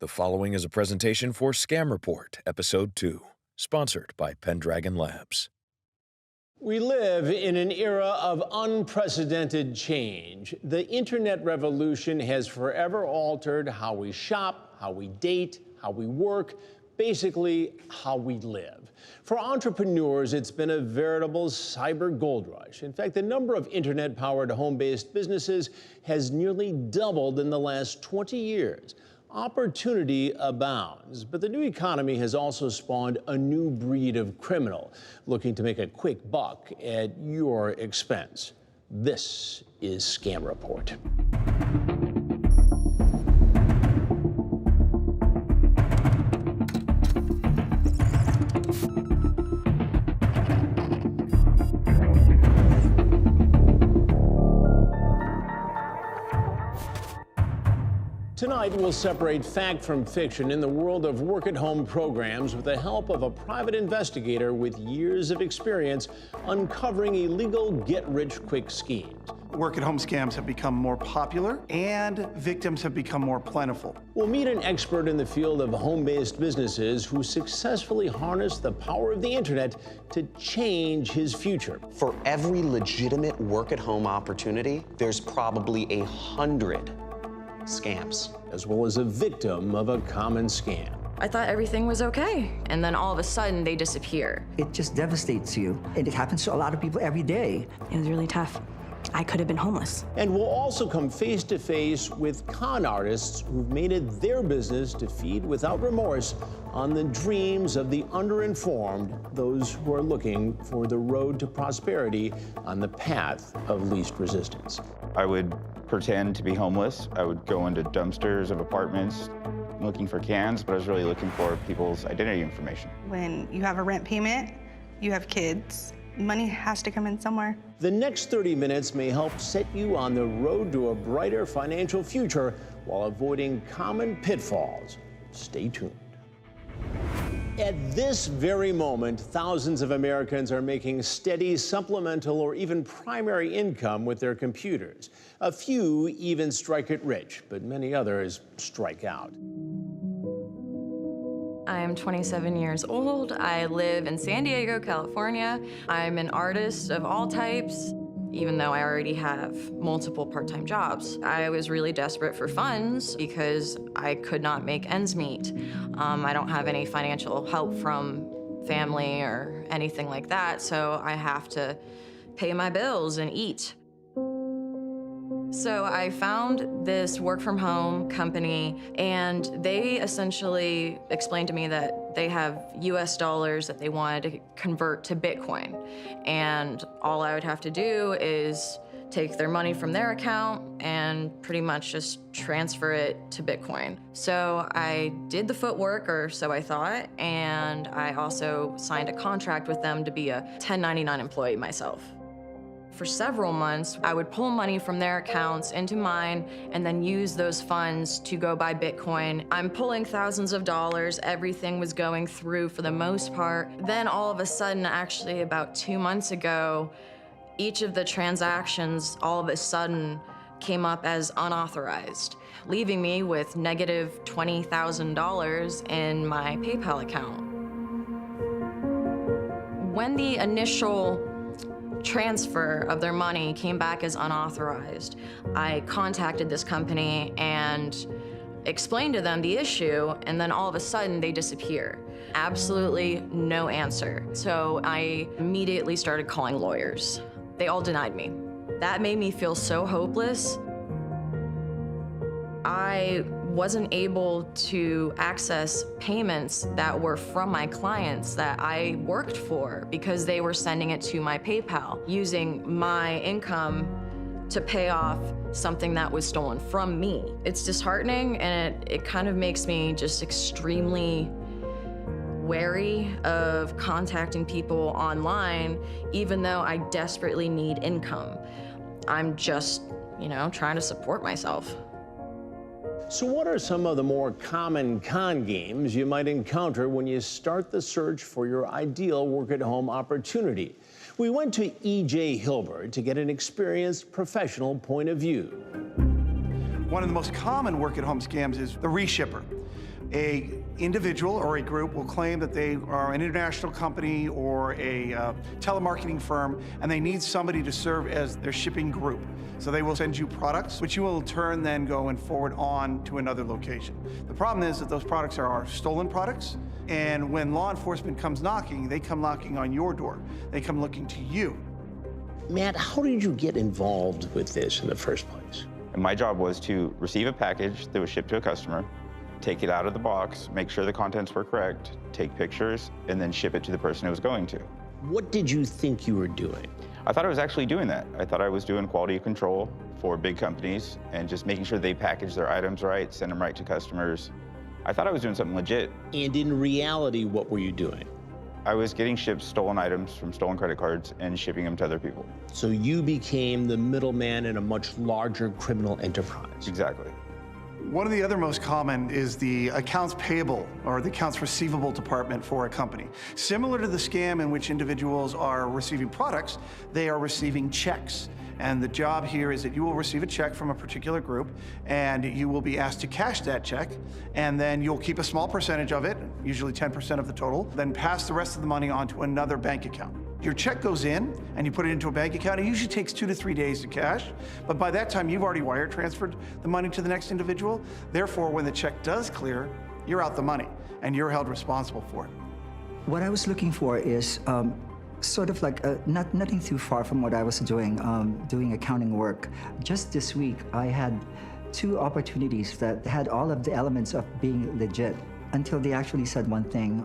The following is a presentation for Scam Report, Episode 2, sponsored by Pendragon Labs. We live in an era of unprecedented change. The internet revolution has forever altered how we shop, how we date, how we work, basically how we live. For entrepreneurs, it's been a veritable cyber gold rush. In fact, the number of internet-powered home-based businesses has nearly doubled in the last 20 years. Opportunity abounds, but the new economy has also spawned a new breed of criminal looking to make a quick buck at your expense. This is Scam Report. Tonight, we'll separate fact from fiction in the world of work-at-home programs with the help of a private investigator with years of experience uncovering illegal get-rich-quick schemes. Work-at-home scams have become more popular and victims have become more plentiful. We'll meet an expert in the field of home-based businesses who successfully harnessed the power of the internet to change his future. For every legitimate work-at-home opportunity, there's probably 100 scams. As well as a victim of a common scam. I thought everything was okay, and then all of a sudden they disappear. It just devastates you, and it happens to a lot of people every day. It was really tough. I could have been homeless. And we'll also come face to face with con artists who've made it their business to feed without remorse on the dreams of the underinformed, those who are looking for the road to prosperity on the path of least resistance. I would pretend to be homeless. I would go into dumpsters of apartments looking for cans, but I was really looking for people's identity information. When you have a rent payment, you have kids, money has to come in somewhere. The next 30 minutes may help set you on the road to a brighter financial future while avoiding common pitfalls. Stay tuned. At this very moment, thousands of Americans are making steady supplemental or even primary income with their computers. A few even strike it rich, but many others strike out. I am 27 years old. I live in San Diego, California. I'm an artist of all types, even though I already have multiple part-time jobs. I was really desperate for funds because I could not make ends meet. I don't have any financial help from family or anything like that, so I have to pay my bills and eat. So I found this work-from-home company, and they essentially explained to me that they have US dollars that they wanted to convert to Bitcoin. And all I would have to do is take their money from their account and pretty much just transfer it to Bitcoin. So I did the footwork, or so I thought, and I also signed a contract with them to be a 1099 employee myself. For several months, I would pull money from their accounts into mine and then use those funds to go buy Bitcoin. I'm pulling thousands of dollars. Everything was going through for the most part. Then all of a sudden, actually about 2 months ago, each of the transactions all of a sudden came up as unauthorized, leaving me with negative $20,000 in my PayPal account. When the initial transfer of their money came back as unauthorized, I contacted this company and explained to them the issue, and then all of a sudden they disappear. Absolutely no answer. So I immediately started calling lawyers. They all denied me. That made me feel so hopeless. I wasn't able to access payments that were from my clients that I worked for because they were sending it to my PayPal, using my income to pay off something that was stolen from me. It's disheartening, and it kind of makes me just extremely wary of contacting people online, even though I desperately need income. I'm just, trying to support myself. So what are some of the more common con games you might encounter when you start the search for your ideal work-at-home opportunity? We went to E.J. Hilbert to get an experienced professional point of view. One of the most common work-at-home scams is the reshipper. A individual or a group will claim that they are an international company or a telemarketing firm, and they need somebody to serve as their shipping group. So they will send you products, which you will in turn then go and forward on to another location. The problem is that those products are stolen products, and when law enforcement comes knocking, they come knocking on your door. They come looking to you. Matt, how did you get involved with this in the first place? And my job was to receive a package that was shipped to a customer, take it out of the box, make sure the contents were correct, take pictures, and then ship it to the person it was going to. What did you think you were doing? I thought I was actually doing that. I thought I was doing quality control for big companies and just making sure they package their items right, send them right to customers. I thought I was doing something legit. And in reality, what were you doing? I was getting shipped stolen items from stolen credit cards and shipping them to other people. So you became the middleman in a much larger criminal enterprise. Exactly. One of the other most common is the accounts payable or the accounts receivable department for a company. Similar to the scam in which individuals are receiving products, they are receiving checks. And the job here is that you will receive a check from a particular group, and you will be asked to cash that check, and then you'll keep a small percentage of it, usually 10% of the total, then pass the rest of the money onto another bank account. Your check goes in, and you put it into a bank account. It usually takes 2 to 3 days to cash, but by that time, you've already wire transferred the money to the next individual. Therefore, when the check does clear, you're out the money, and you're held responsible for it. What I was looking for is sort of like nothing too far from what I was doing, doing accounting work. Just this week, I had 2 opportunities that had all of the elements of being legit, until they actually said one thing.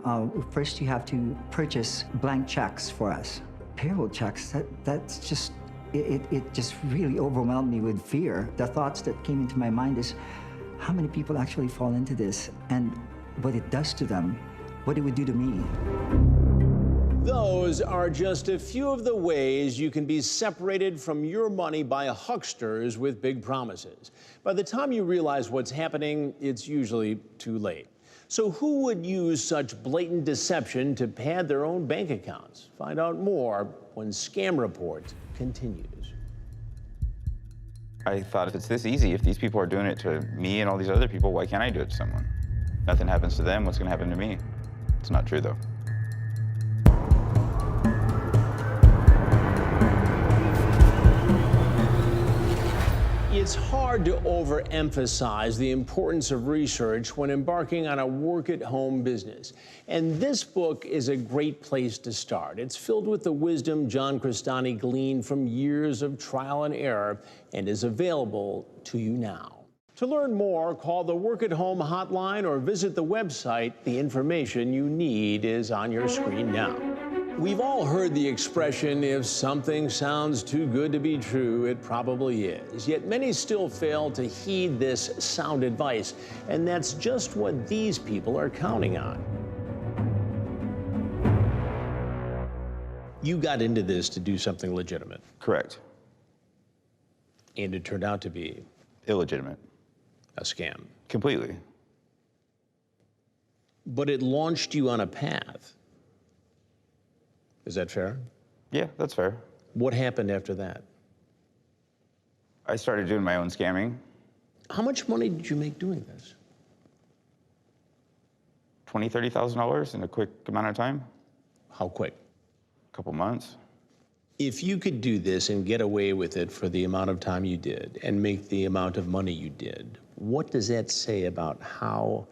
First, you have to purchase blank checks for us. Payroll checks, that's just, it just really overwhelmed me with fear. The thoughts that came into my mind is, how many people actually fall into this, and what it does to them, what it would do to me. Those are just a few of the ways you can be separated from your money by hucksters with big promises. By the time you realize what's happening, it's usually too late. So who would use such blatant deception to pad their own bank accounts? Find out more when Scam Report continues. I thought, if it's this easy, if these people are doing it to me and all these other people, why can't I do it to someone? Nothing happens to them, what's gonna happen to me? It's not true, though. It's hard to overemphasize the importance of research when embarking on a work-at-home business. And this book is a great place to start. It's filled with the wisdom John Crestani gleaned from years of trial and error and is available to you now. To learn more, call the Work-at-Home hotline or visit the website. The information you need is on your screen now. We've all heard the expression, if something sounds too good to be true, it probably is. Yet many still fail to heed this sound advice, and that's just what these people are counting on. You got into this to do something legitimate. Correct. And it turned out to be Illegitimate. a scam. Completely. But it launched you on a path. Is that fair? Yeah, that's fair. What happened after that? I started doing my own scamming. How much money did you make doing this? $20,000, $30,000 in a quick amount of time. How quick? A couple months. If you could do this and get away with it for the amount of time you did and make the amount of money you did, what does that say about how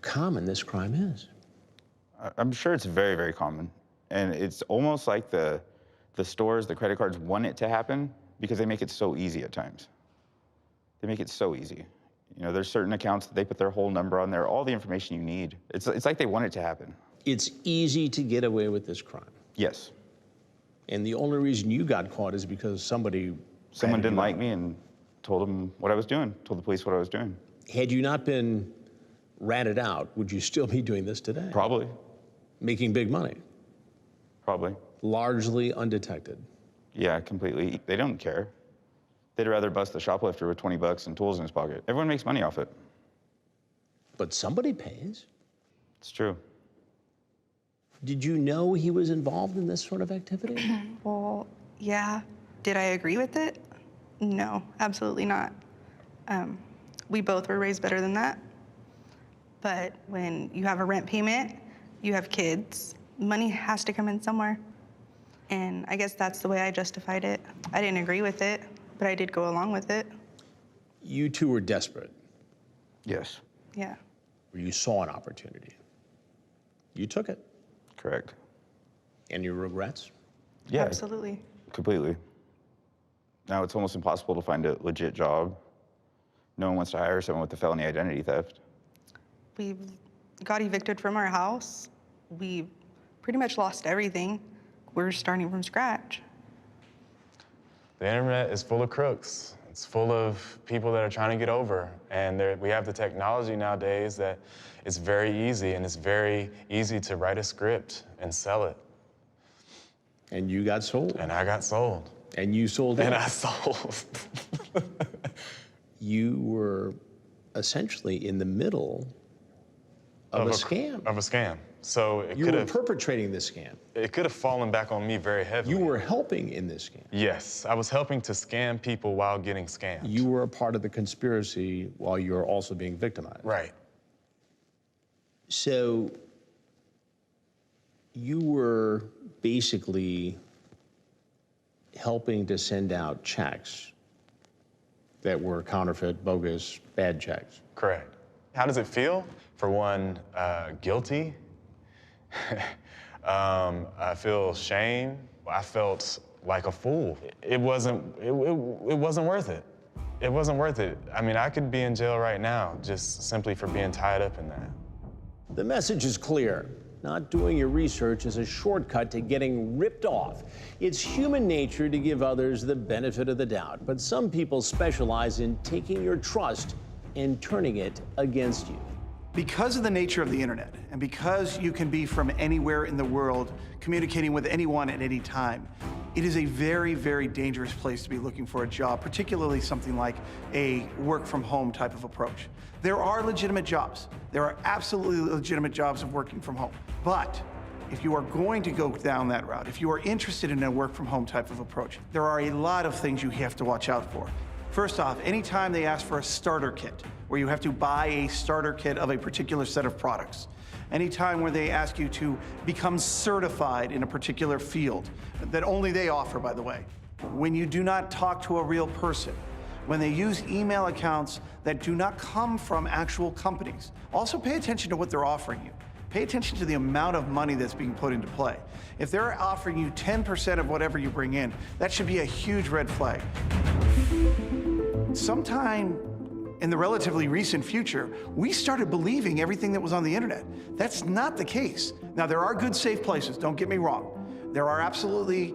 common this crime is? I'm sure it's very, very common. And it's almost like the stores, the credit cards want it to happen because they make it so easy at times. They make it so easy. You know, there's certain accounts that they put their whole number on there, all the information you need. It's like they want it to happen. It's easy to get away with this crime. Yes. And the only reason you got caught is because someone didn't like me and told them what I was doing, told the police what I was doing. Had you not been ratted out, would you still be doing this today? Probably. Making big money? Probably. Largely undetected? Yeah, completely. They don't care. They'd rather bust the shoplifter with $20 and tools in his pocket. Everyone makes money off it. But somebody pays. It's true. Did you know he was involved in this sort of activity? Well, yeah. Did I agree with it? No, absolutely not. We both were raised better than that. But when you have a rent payment, you have kids, money has to come in somewhere. And I guess that's the way I justified it. I didn't agree with it, but I did go along with it. You two were desperate. Yes. Yeah. You saw an opportunity. You took it. Correct. Any regrets? Yeah. Absolutely. Completely. Now it's almost impossible to find a legit job. No one wants to hire someone with a felony identity theft. We got evicted from our house. We pretty much lost everything. We're starting from scratch. The internet is full of crooks. It's full of people that are trying to get over. And we have the technology nowadays that it's very easy, and it's very easy to write a script and sell it. And you got sold. And I got sold. And you sold it. And I sold. You were essentially in the middle of a scam. Of a scam. So it You could were have perpetrating this scam. it could have fallen back on me very heavily. You were helping in this scam. Yes, I was helping to scam people while getting scammed. You were a part of the conspiracy while you were also being victimized. Right. So you were basically helping to send out checks that were counterfeit, bogus, bad checks. Correct. How does it feel? For one, guilty. I feel shame. I felt like a fool. It wasn't worth it. It wasn't worth it. I mean, I could be in jail right now just simply for being tied up in that. The message is clear. Not doing your research is a shortcut to getting ripped off. It's human nature to give others the benefit of the doubt, but some people specialize in taking your trust and turning it against you. Because of the nature of the internet, and because you can be from anywhere in the world, communicating with anyone at any time, it is a very, very dangerous place to be looking for a job, particularly something like a work from home type of approach. There are legitimate jobs. There are absolutely legitimate jobs of working from home. But if you are going to go down that route, if you are interested in a work from home type of approach, there are a lot of things you have to watch out for. First off, anytime they ask for a starter kit, where you have to buy a starter kit of a particular set of products, anytime where they ask you to become certified in a particular field that only they offer, by the way, when you do not talk to a real person, when they use email accounts that do not come from actual companies, also pay attention to what they're offering you. Pay attention to the amount of money that's being put into play. If they're offering you 10% of whatever you bring in, that should be a huge red flag. Sometime in the relatively recent future, we started believing everything that was on the internet. That's not the case. Now, there are good, safe places, don't get me wrong. There are absolutely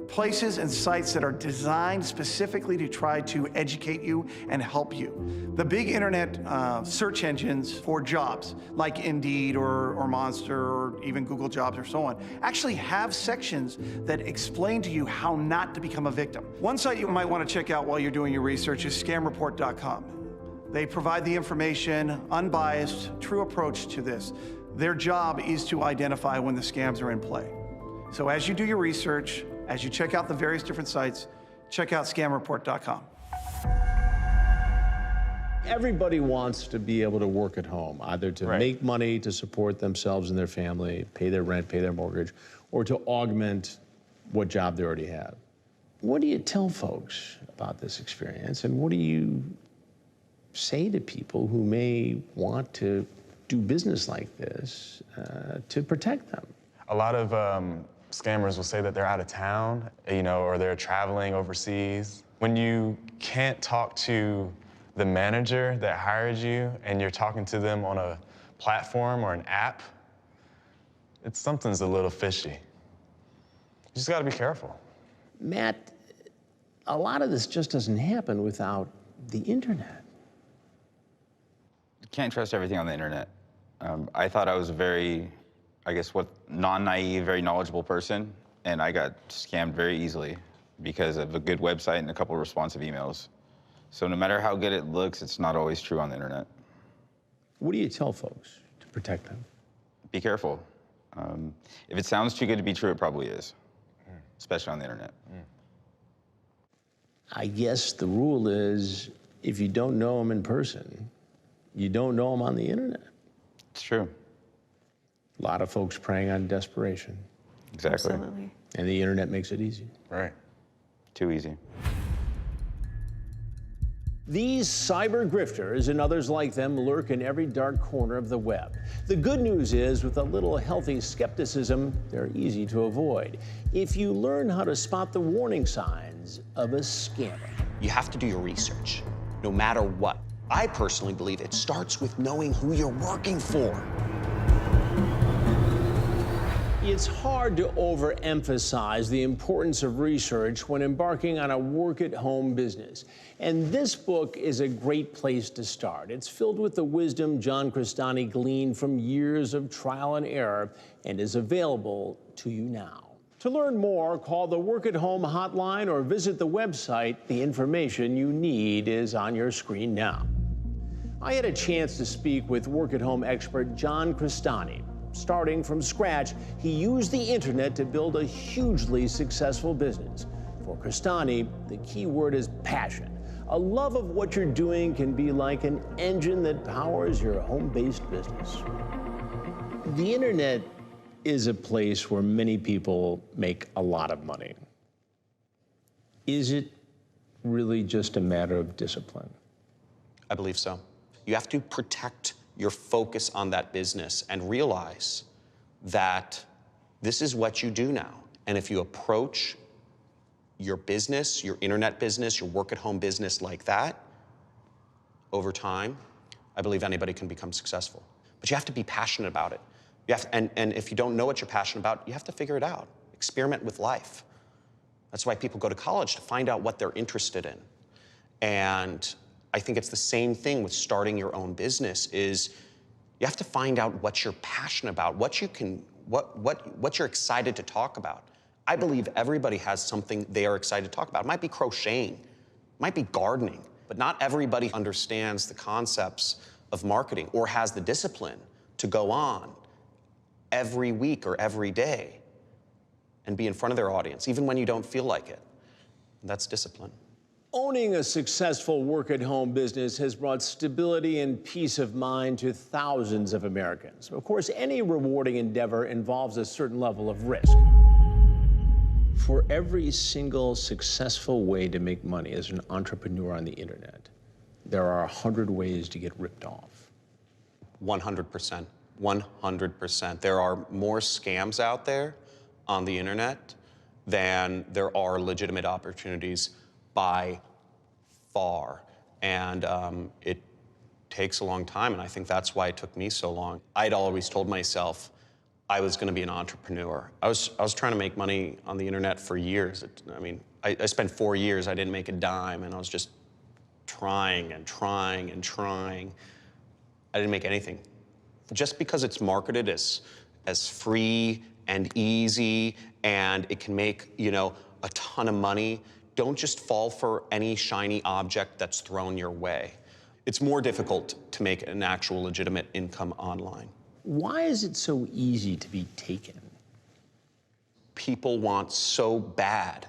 places and sites that are designed specifically to try to educate you and help you. The big internet search engines for jobs, like Indeed or Monster or even Google Jobs or so on, actually have sections that explain to you how not to become a victim. One site you might want to check out while you're doing your research is skyrocketing.com. They provide the information, unbiased, true approach to this. Their job is to identify when the scams are in play. So as you do your research, as you check out the various different sites, check out scamreport.com. Everybody wants to be able to work at home, either to make money to support themselves and their family, pay their rent, pay their mortgage, or to augment what job they already have. What do you tell folks about this experience, and what do you say to people who may want to do business like this to protect them? A lot of scammers will say that they're out of town, or they're traveling overseas. When you can't talk to the manager that hired you and you're talking to them on a platform or an app, something's a little fishy. You just gotta be careful. Matt, a lot of this just doesn't happen without the internet. You can't trust everything on the internet. I thought I was a very, non-naive, very knowledgeable person, and I got scammed very easily because of a good website and a couple of responsive emails. So no matter how good it looks, it's not always true on the internet. What do you tell folks to protect them? Be careful. If it sounds too good to be true, it probably is, especially on the internet. I guess the rule is, if you don't know them in person, you don't know them on the internet. It's true. A lot of folks preying on desperation. Exactly. Absolutely. And the internet makes it easy. Right. Too easy. These cyber grifters and others like them lurk in every dark corner of the web. The good news is, with a little healthy skepticism, they're easy to avoid if you learn how to spot the warning signs of a scammer. You have to do your research, no matter what. I personally believe it starts with knowing who you're working for. It's hard to overemphasize the importance of research when embarking on a work-at-home business. And this book is a great place to start. It's filled with the wisdom John Crestani gleaned from years of trial and error and is available to you now. To learn more, call the Work-at-Home hotline or visit the website. The information you need is on your screen now. I had a chance to speak with work-at-home expert John Crestani. Starting from scratch, he used the internet to build a hugely successful business. For Crestani, the key word is passion. A love of what you're doing can be like an engine that powers your home-based business. The internet is a place where many people make a lot of money. Is it really just a matter of discipline? I believe so. You have to protect your focus on that business and realize that this is what you do now. And if you approach your business, your internet business, your work-at-home business like that, over time, I believe anybody can become successful. But you have to be passionate about it. And if you don't know what you're passionate about, you have to figure it out. Experiment with life. That's why people go to college, to find out what they're interested in. And I think it's the same thing with starting your own business. Is you have to find out what you're passionate about, what you're excited to talk about. I believe everybody has something they are excited to talk about. It might be crocheting, it might be gardening, but not everybody understands the concepts of marketing or has the discipline to go on every week or every day and be in front of their audience, even when you don't feel like it. That's discipline. Owning a successful work-at-home business has brought stability and peace of mind to thousands of Americans. Of course, any rewarding endeavor involves a certain level of risk. For every single successful way to make money as an entrepreneur on the internet, there are 100 ways to get ripped off. 100%. 100%. There are more scams out there on the internet than there are legitimate opportunities by far. And it takes a long time, and I think that's why it took me so long. I'd always told myself I was gonna be an entrepreneur. I was trying to make money on the internet for years. I spent 4 years, I didn't make a dime, and I was just trying and trying and trying. I didn't make anything. Just because it's marketed as free and easy and it can make, a ton of money, don't just fall for any shiny object that's thrown your way. It's more difficult to make an actual legitimate income online. Why is it so easy to be taken? People want so bad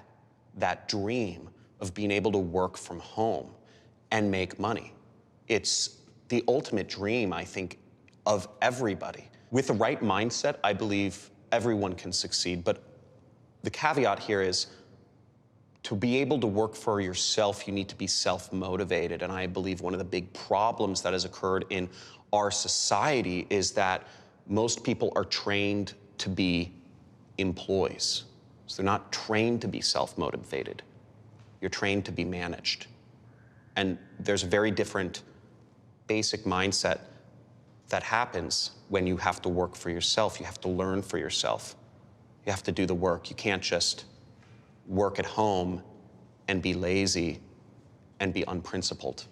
that dream of being able to work from home and make money. It's the ultimate dream, I think, of everybody. With the right mindset, I believe everyone can succeed. But the caveat here is, to be able to work for yourself, you need to be self-motivated. And I believe one of the big problems that has occurred in our society is that most people are trained to be employees. So they're not trained to be self-motivated. You're trained to be managed. And there's a very different basic mindset that happens when you have to work for yourself. You have to learn for yourself. You have to do the work. You can't just work at home and be lazy and be unprincipled.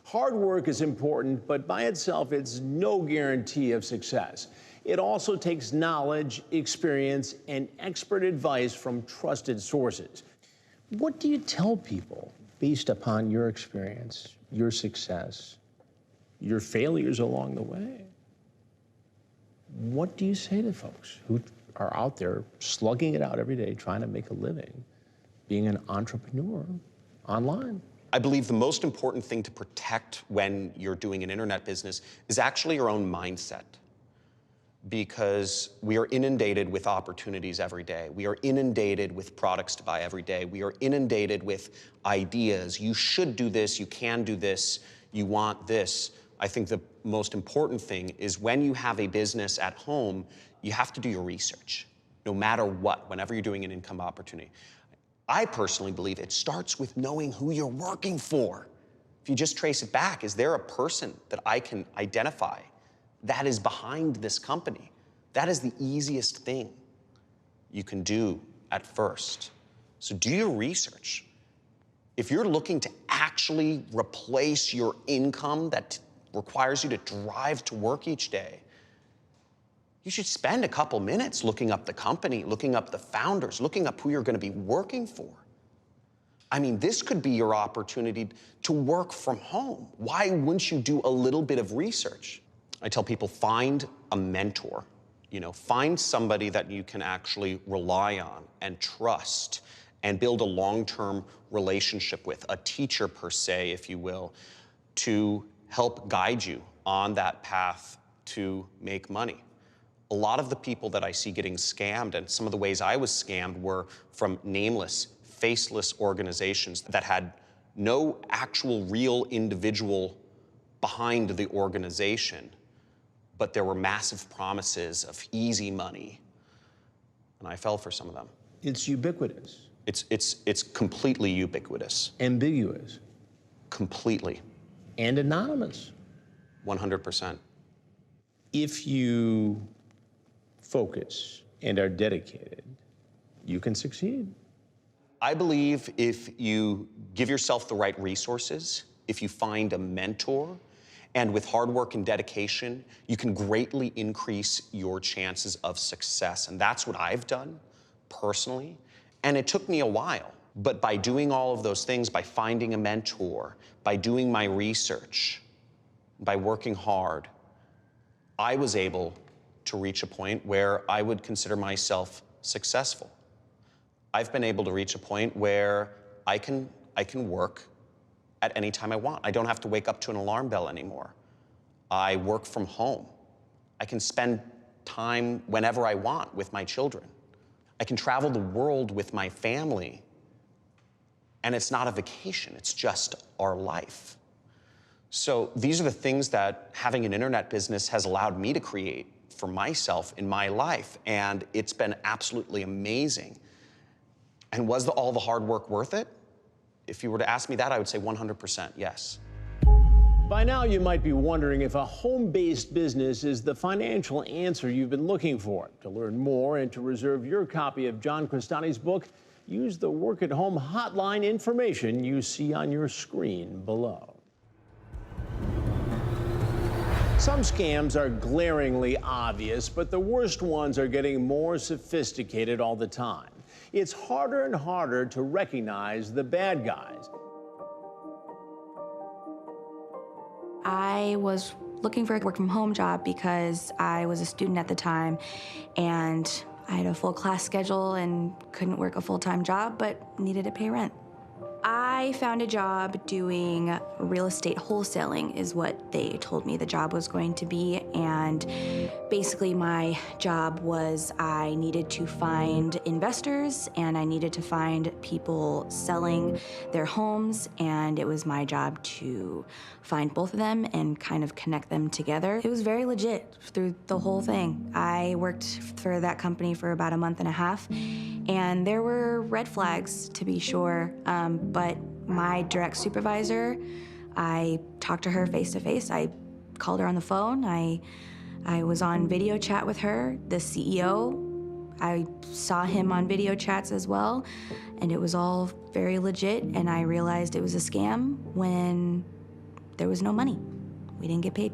Hard work is important, but by itself, it's no guarantee of success. It also takes knowledge, experience, and expert advice from trusted sources. What do you tell people based upon your experience, your success, your failures along the way? What do you say to folks who are out there slugging it out every day, trying to make a living, being an entrepreneur online? I believe the most important thing to protect when you're doing an internet business is actually your own mindset. Because we are inundated with opportunities every day. We are inundated with products to buy every day. We are inundated with ideas. You should do this, you can do this, you want this. I think the most important thing is when you have a business at home, you have to do your research, no matter what, whenever you're doing an income opportunity. I personally believe it starts with knowing who you're working for. If you just trace it back, is there a person that I can identify that is behind this company? That is the easiest thing you can do at first. So do your research. If you're looking to actually replace your income that requires you to drive to work each day, you should spend a couple minutes looking up the company, looking up the founders, looking up who you're going to be working for. I mean, this could be your opportunity to work from home. Why wouldn't you do a little bit of research? I tell people, find a mentor. Find somebody that you can actually rely on and trust and build a long-term relationship with, a teacher per se, if you will, to help guide you on that path to make money. A lot of the people that I see getting scammed, and some of the ways I was scammed, were from nameless, faceless organizations that had no actual real individual behind the organization, but there were massive promises of easy money, and I fell for some of them. It's ubiquitous. It's completely ubiquitous. Ambiguous. Completely. And anonymous. 100%. If you focus and are dedicated, you can succeed. I believe if you give yourself the right resources, if you find a mentor, and with hard work and dedication, you can greatly increase your chances of success. And that's what I've done personally. And it took me a while. But by doing all of those things, by finding a mentor, by doing my research, by working hard, I was able to reach a point where I would consider myself successful. I've been able to reach a point where I can work at any time I want. I don't have to wake up to an alarm bell anymore. I work from home. I can spend time whenever I want with my children. I can travel the world with my family. And it's not a vacation, it's just our life. So these are the things that having an internet business has allowed me to create for myself in my life. And it's been absolutely amazing. And was all the hard work worth it? If you were to ask me that, I would say 100% yes. By now, you might be wondering if a home-based business is the financial answer you've been looking for. To learn more and to reserve your copy of John Crestani's book, use the Work at Home hotline information you see on your screen below. Some scams are glaringly obvious, but the worst ones are getting more sophisticated all the time. It's harder and harder to recognize the bad guys. I was looking for a work from home job because I was a student at the time and I had a full class schedule and couldn't work a full-time job, but needed to pay rent. I found a job doing real estate wholesaling is what they told me the job was going to be. And basically my job was I needed to find investors and I needed to find people selling their homes. And it was my job to find both of them and kind of connect them together. It was very legit through the whole thing. I worked for that company for about a month and a half. And there were red flags, to be sure, but my direct supervisor, I talked to her face to face. I called her on the phone. I was on video chat with her. The CEO, I saw him on video chats as well, and it was all very legit, and I realized it was a scam when there was no money. We didn't get paid.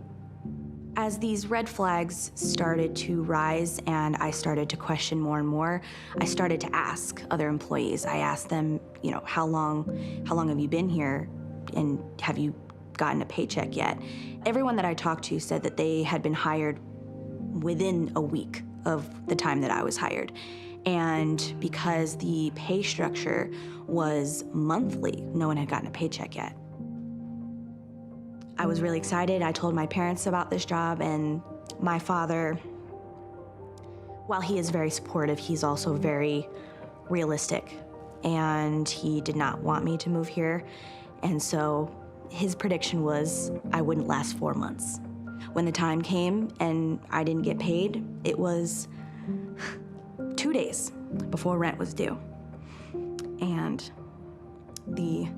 As these red flags started to rise and I started to question more and more, I started to ask other employees. I asked them, you know, how long have you been here and have you gotten a paycheck yet? Everyone that I talked to said that they had been hired within a week of the time that I was hired. And because the pay structure was monthly, no one had gotten a paycheck yet. I was really excited. I told my parents about this job, and my father, while he is very supportive, he's also very realistic, and he did not want me to move here. And so his prediction was I wouldn't last 4 months. When the time came and I didn't get paid, it was 2 days before rent was due. And the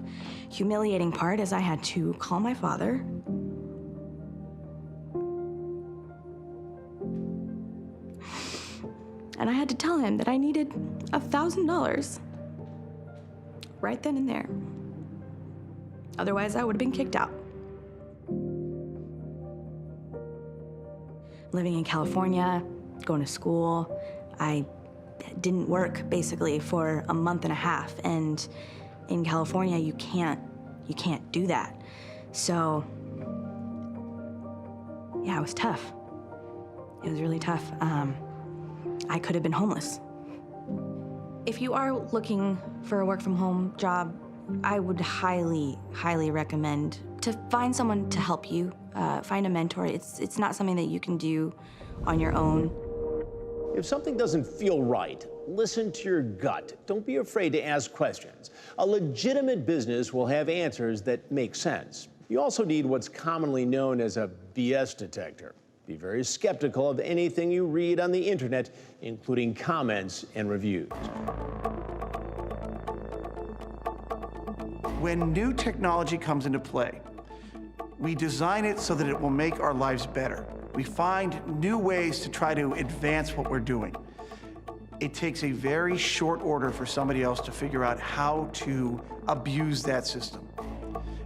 humiliating part is I had to call my father and I had to tell him that I needed $1,000 right then and there. Otherwise, I would have been kicked out. Living in California, going to school, I didn't work basically for a month and a half, and in California, you can't do that. So, yeah, it was tough. It was really tough. I could have been homeless. If you are looking for a work from home job, I would highly, highly recommend to find someone to help you, find a mentor. It's not something that you can do on your own. If something doesn't feel right, listen to your gut. Don't be afraid to ask questions. A legitimate business will have answers that make sense. You also need what's commonly known as a BS detector. Be very skeptical of anything you read on the internet, including comments and reviews. When new technology comes into play, we design it so that it will make our lives better. We find new ways to try to advance what we're doing. It takes a very short order for somebody else to figure out how to abuse that system.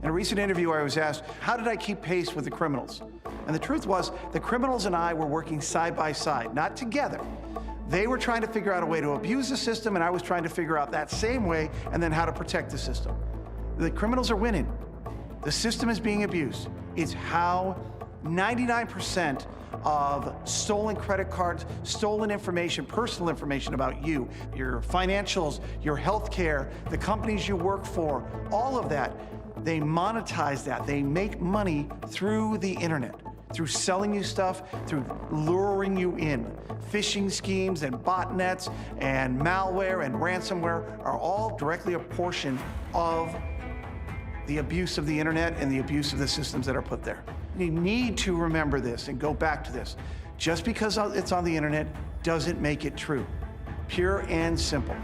In a recent interview, I was asked, how did I keep pace with the criminals? And the truth was, the criminals and I were working side by side, not together. They were trying to figure out a way to abuse the system, and I was trying to figure out that same way and then how to protect the system. The criminals are winning. The system is being abused. It's how 99% of stolen credit cards, stolen information, personal information about you, your financials, your health care, the companies you work for, all of that, they monetize that. They make money through the internet, through selling you stuff, through luring you in. Phishing schemes and botnets and malware and ransomware are all directly a portion of the abuse of the internet and the abuse of the systems that are put there. You need to remember this and go back to this. Just because it's on the internet doesn't make it true. Pure and simple.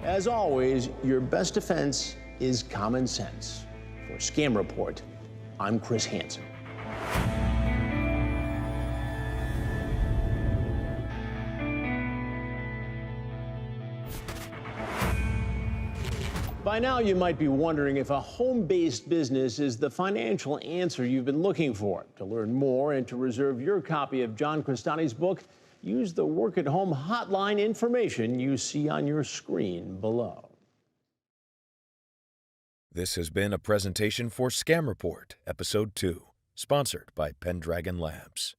As always, your best defense is common sense. For Scam Report, I'm Chris Hansen. By now, you might be wondering if a home-based business is the financial answer you've been looking for. To learn more and to reserve your copy of John Crestani's book, use the Work at Home hotline information you see on your screen below. This has been a presentation for Scam Report, Episode 2, sponsored by Pendragon Labs.